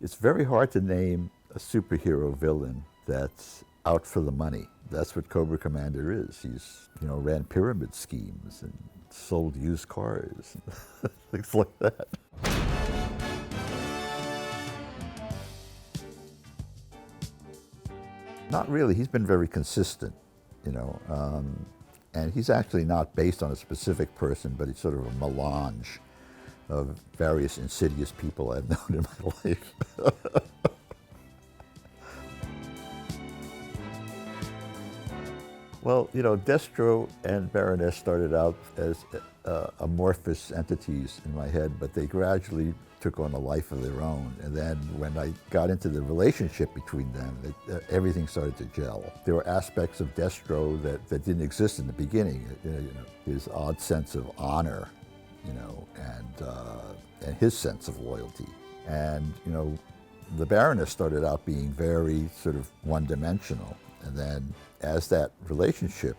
It's very hard to name a superhero villain that's out for the money. That's what Cobra Commander is. He's, ran pyramid schemes and sold used cars, and things like that. Not really. He's been very consistent, and he's actually not based on a specific person, but he's sort of a melange of various insidious people I've known in my life. Well, Destro and Baroness started out as amorphous entities in my head, but they gradually took on a life of their own. And then when I got into the relationship between them, everything started to gel. There were aspects of Destro that didn't exist in the beginning. His odd sense of honor, and his sense of loyalty. And, the Baroness started out being very sort of one-dimensional. And then as that relationship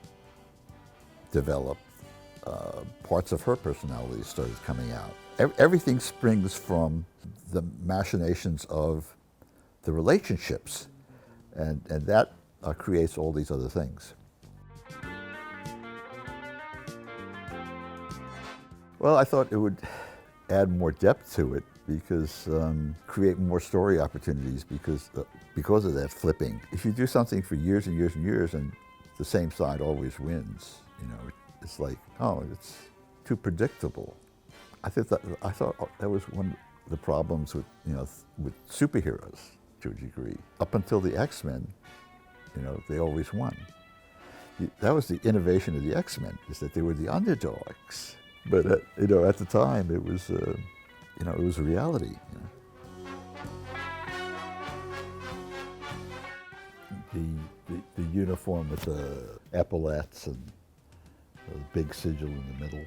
developed, parts of her personality started coming out. Everything springs from the machinations of the relationships, and that creates all these other things. Well, I thought it would add more depth to it because create more story opportunities because of that flipping. If you do something for years and years and years and the same side always wins, it's like, oh, it's too predictable. I thought that was one of the problems with superheroes to a degree. Up until the X-Men, they always won. That was the innovation of the X-Men, is that they were the underdogs. But at the time, it was it was a reality. The uniform with the epaulets and the big sigil in the middle,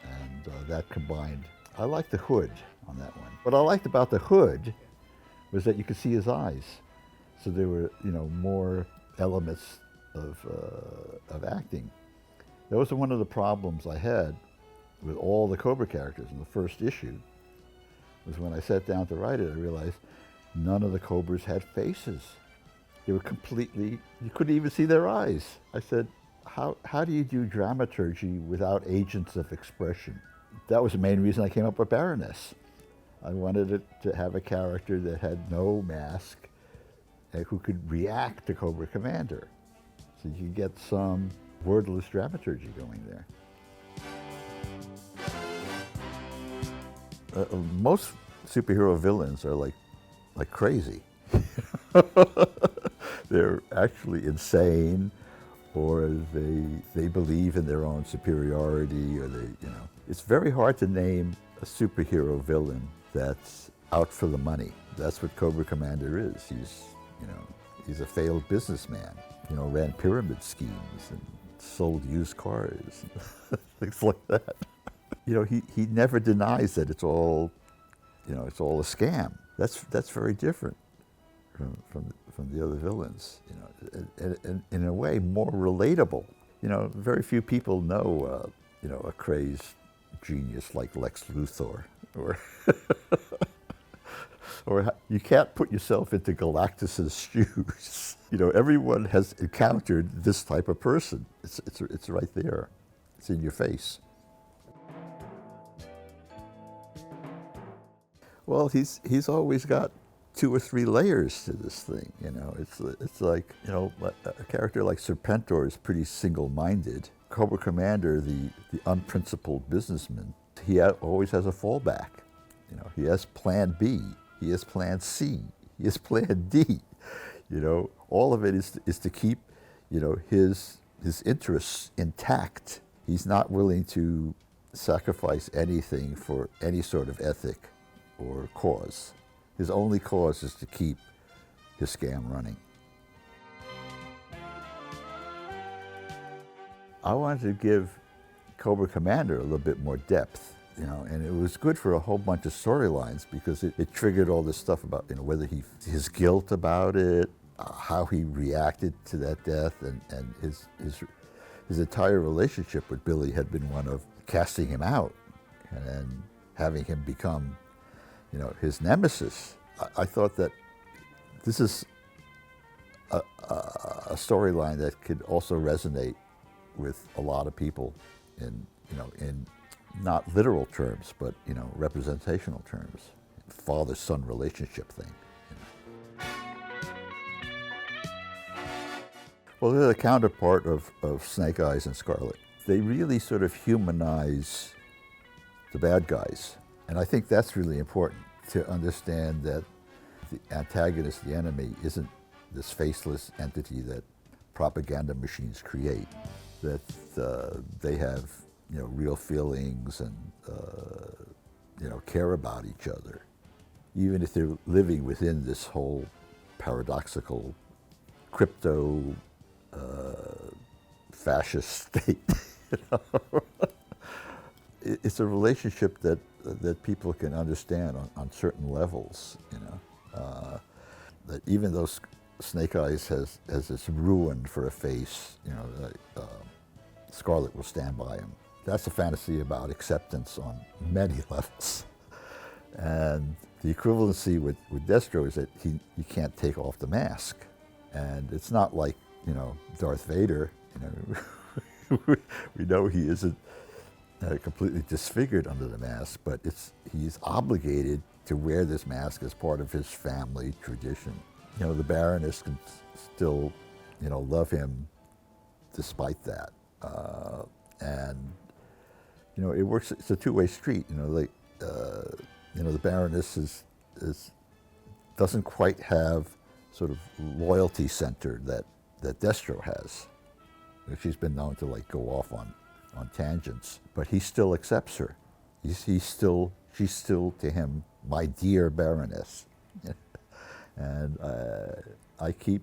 and that combined. I liked the hood on that one. What I liked about the hood was that you could see his eyes, so there were more elements of acting. That was one of the problems I had with all the Cobra characters in the first issue. Was when I sat down to write it, I realized none of the Cobras had faces. They were completely, you couldn't even see their eyes. I said, how do you do dramaturgy without agents of expression? That was the main reason I came up with Baroness. I wanted it to have a character that had no mask and who could react to Cobra Commander. So you get some wordless dramaturgy going there. Most superhero villains are like crazy. They're actually insane, or they believe in their own superiority, or It's very hard to name a superhero villain that's out for the money. That's what Cobra Commander is. He's a failed businessman. Ran pyramid schemes and sold used cars, and things like that. He never denies that it's all a scam. That's very different from the other villains. And in a way more relatable. Very few people know a crazed genius like Lex Luthor, or you can't put yourself into Galactus's shoes. Everyone has encountered this type of person. It's right there. It's in your face. Well, he's always got 2 or 3 layers to this thing. It's like a character like Serpentor is pretty single-minded. Cobra Commander, the unprincipled businessman, he always has a fallback. He has Plan B, he has Plan C, he has Plan D. All of it is to keep his interests intact. He's not willing to sacrifice anything for any sort of ethic or cause. His only cause is to keep his scam running. I wanted to give Cobra Commander a little bit more depth, and it was good for a whole bunch of storylines because it triggered all this stuff about, whether his guilt about it, how he reacted to that death, and his entire relationship with Billy had been one of casting him out and having him become his nemesis. I thought that this is a storyline that could also resonate with a lot of people in, in not literal terms, but, representational terms. Father-son relationship thing. Well, they're the counterpart of Snake Eyes and Scarlet. They really sort of humanize the bad guys. And I think that's really important, to understand that the antagonist, the enemy, isn't this faceless entity that propaganda machines create, that they have real feelings and care about each other, even if they're living within this whole paradoxical crypto fascist state. It's a relationship that people can understand on certain levels. That even though Snake Eyes has this ruin for a face, Scarlet will stand by him. That's a fantasy about acceptance on many levels. And the equivalency with Destro is that you can't take off the mask. And it's not like, Darth Vader, we know he isn't completely disfigured under the mask, but he's obligated to wear this mask as part of his family tradition. The Baroness can still, love him despite that. And, it works, it's a two-way street, the Baroness doesn't quite have sort of loyalty center that Destro has. She's been known to go off on tangents, but he still accepts her. She's still to him, my dear Baroness. And I keep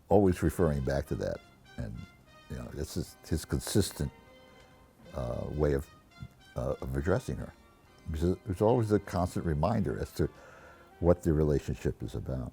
always referring back to that. And, this is his consistent way of addressing her. Because there's always a constant reminder as to what the relationship is about.